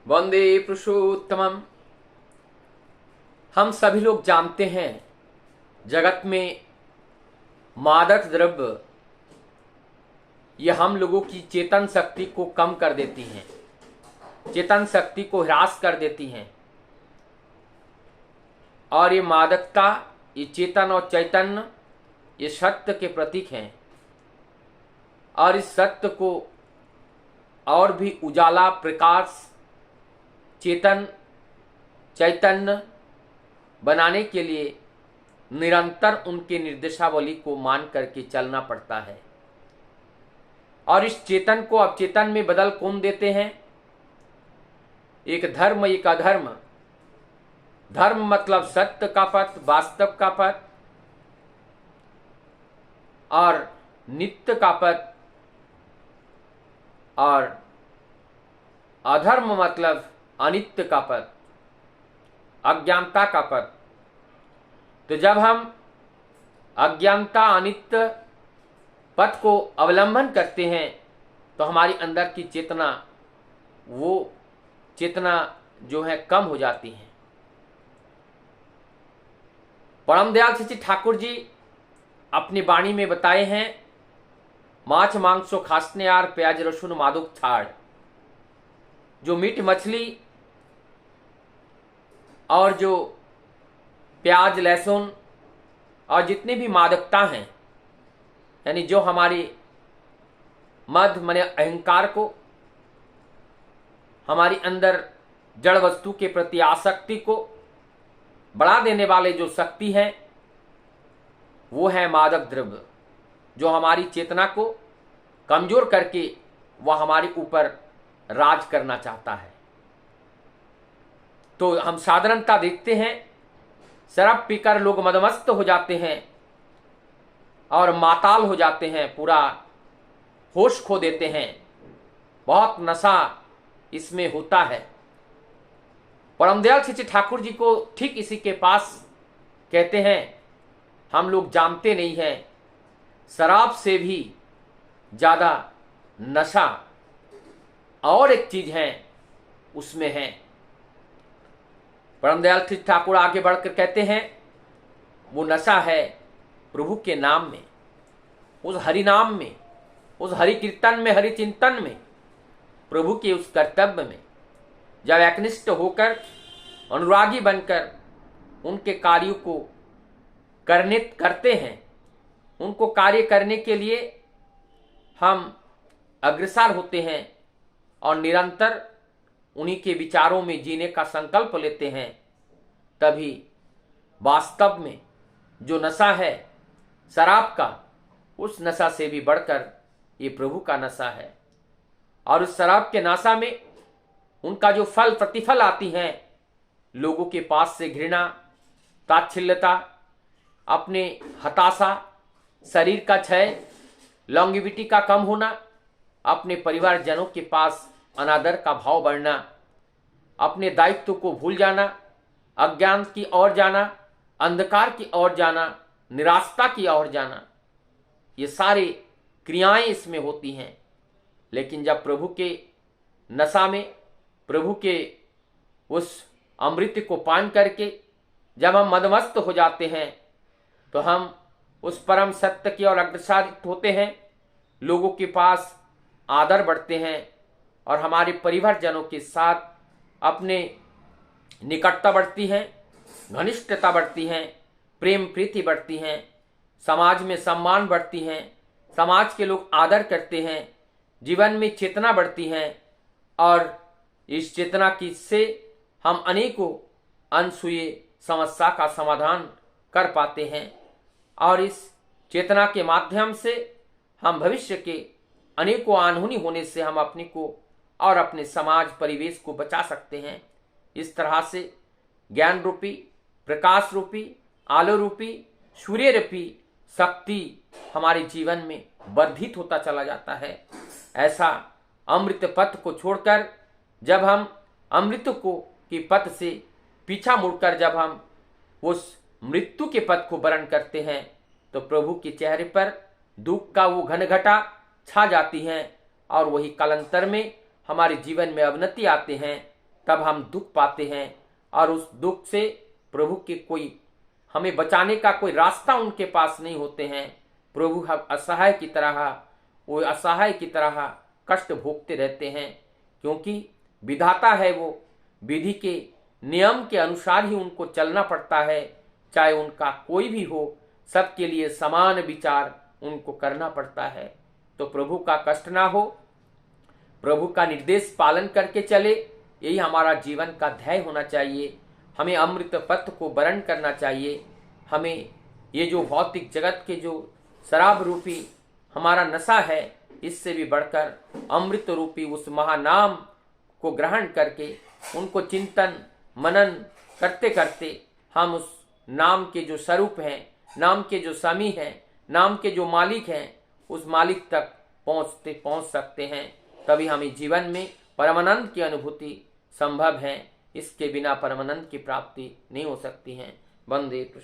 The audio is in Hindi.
वंदे पुरुषोत्तमम। हम सभी लोग जानते हैं जगत में मादक द्रव्य ये हम लोगों की चेतन शक्ति को कम कर देती हैं, चेतन शक्ति को ह्रास कर देती हैं। और ये मादकता, ये चेतन और चैतन्य, ये सत्य के प्रतीक हैं। और इस सत्य को और भी उजाला, प्रकाश, चेतन, चैतन्य बनाने के लिए निरंतर उनके निर्देशावली को मान करके चलना पड़ता है। और इस चेतन को अचेतन में बदल कौन देते हैं? एक धर्म, एक अधर्म। धर्म मतलब सत्य का पथ, वास्तव का पथ, और नित्य का पथ। और अधर्म मतलब अनित्य का पथ, अज्ञानता का पथ। तो जब हम अज्ञानता, अनित्य पथ को अवलंबन करते हैं तो हमारी अंदर की चेतना, वो चेतना जो है कम हो जाती है। परम दयाल श्री ठाकुर जी अपनी वाणी में बताए हैं, माछ मांसो खासने यार प्याज रसुन मादुक छाड़। जो मीट मछली और जो प्याज लहसुन और जितने भी मादकता हैं, यानी जो हमारी मद माने अहंकार को, हमारी अंदर जड़ वस्तु के प्रति आसक्ति को बढ़ा देने वाले जो शक्ति है, वो है मादक द्रव्य, जो हमारी चेतना को कमजोर करके वह हमारे ऊपर राज करना चाहता है। तो हम साधारणता देखते हैं, शराब पीकर लोग मदमस्त हो जाते हैं और माताल हो जाते हैं, पूरा होश खो देते हैं। बहुत नशा इसमें होता है। परमदयाल श्री ठाकुर जी को ठीक इसी के पास कहते हैं, हम लोग जानते नहीं हैं शराब से भी ज्यादा नशा और एक चीज है, उसमें है। परमदयाल श्री ठाकुर आगे बढ़कर कहते हैं, वो नशा है प्रभु के नाम में, उस हरि नाम में, उस हरि कीर्तन में, हरि चिंतन में, प्रभु के उस कर्तव्य में जब एकनिष्ठ होकर, अनुरागी बनकर उनके कार्यों को करते हैं, उनको कार्य करने के लिए हम अग्रसर होते हैं और निरंतर उन्हीं के विचारों में जीने का संकल्प लेते हैं, तभी वास्तव में जो नशा है शराब का, उस नशा से भी बढ़कर ये प्रभु का नशा है। और उस शराब के नशा में उनका जो फल प्रतिफल आती हैं, लोगों के पास से घृणा, ताच्छिल्यता, अपने हताशा, शरीर का क्षय, लॉन्गिविटी का कम होना, अपने परिवारजनों के पास अनादर का भाव बढ़ना, अपने दायित्व को भूल जाना, अज्ञान की ओर जाना, अंधकार की ओर जाना, निराशा की ओर जाना, ये सारी क्रियाएं इसमें होती हैं। लेकिन जब प्रभु के नशा में, प्रभु के उस अमृत को पान करके जब हम मदमस्त हो जाते हैं, तो हम उस परम सत्य की ओर अग्रसर होते हैं, लोगों के पास आदर बढ़ते हैं और हमारे परिवारजनों के साथ अपने निकटता बढ़ती है, घनिष्ठता बढ़ती है, प्रेम प्रीति बढ़ती हैं, समाज में सम्मान बढ़ती हैं, समाज के लोग आदर करते हैं, जीवन में चेतना बढ़ती है। और इस चेतना की से हम अनेकों अनसुई समस्या का समाधान कर पाते हैं। और इस चेतना के माध्यम से हम भविष्य के अनेकों अनहोनी होने से हम अपने को और अपने समाज परिवेश को बचा सकते हैं। इस तरह से ज्ञान रूपी, प्रकाश रूपी, आलो रूपी, सूर्य रूपी शक्ति हमारे जीवन में वर्धित होता चला जाता है। ऐसा अमृत पथ को छोड़कर जब हम अमृत को की पथ से पीछा मुड़कर जब हम उस मृत्यु के पथ को वरण करते हैं, तो प्रभु के चेहरे पर दुख का वो घनघटा छा जाती हैं और वही कालांतर में हमारे जीवन में अवनति आते हैं। तब हम दुख पाते हैं और उस दुख से प्रभु के कोई हमें बचाने का कोई रास्ता उनके पास नहीं होते हैं। प्रभु हम असहाय की तरह, वो असहाय की तरह कष्ट भोगते रहते हैं, क्योंकि विधाता है वो, विधि के नियम के अनुसार ही उनको चलना पड़ता है। चाहे उनका कोई भी हो, सबके लिए समान विचार उनको करना पड़ता है। तो प्रभु का कष्ट ना हो, प्रभु का निर्देश पालन करके चले, यही हमारा जीवन का ध्येय होना चाहिए। हमें अमृत पथ को वरण करना चाहिए। हमें ये जो भौतिक जगत के जो शराब रूपी हमारा नशा है, इससे भी बढ़कर अमृत रूपी उस महानाम को ग्रहण करके उनको चिंतन मनन करते करते हम उस नाम के जो स्वरूप हैं, नाम के जो स्वामी हैं, नाम के जो मालिक हैं, उस मालिक तक पहुंच सकते हैं। तभी हमें जीवन में परमानंद की अनुभूति संभव है। इसके बिना परमानंद की प्राप्ति नहीं हो सकती है। वंदे कृष्ण।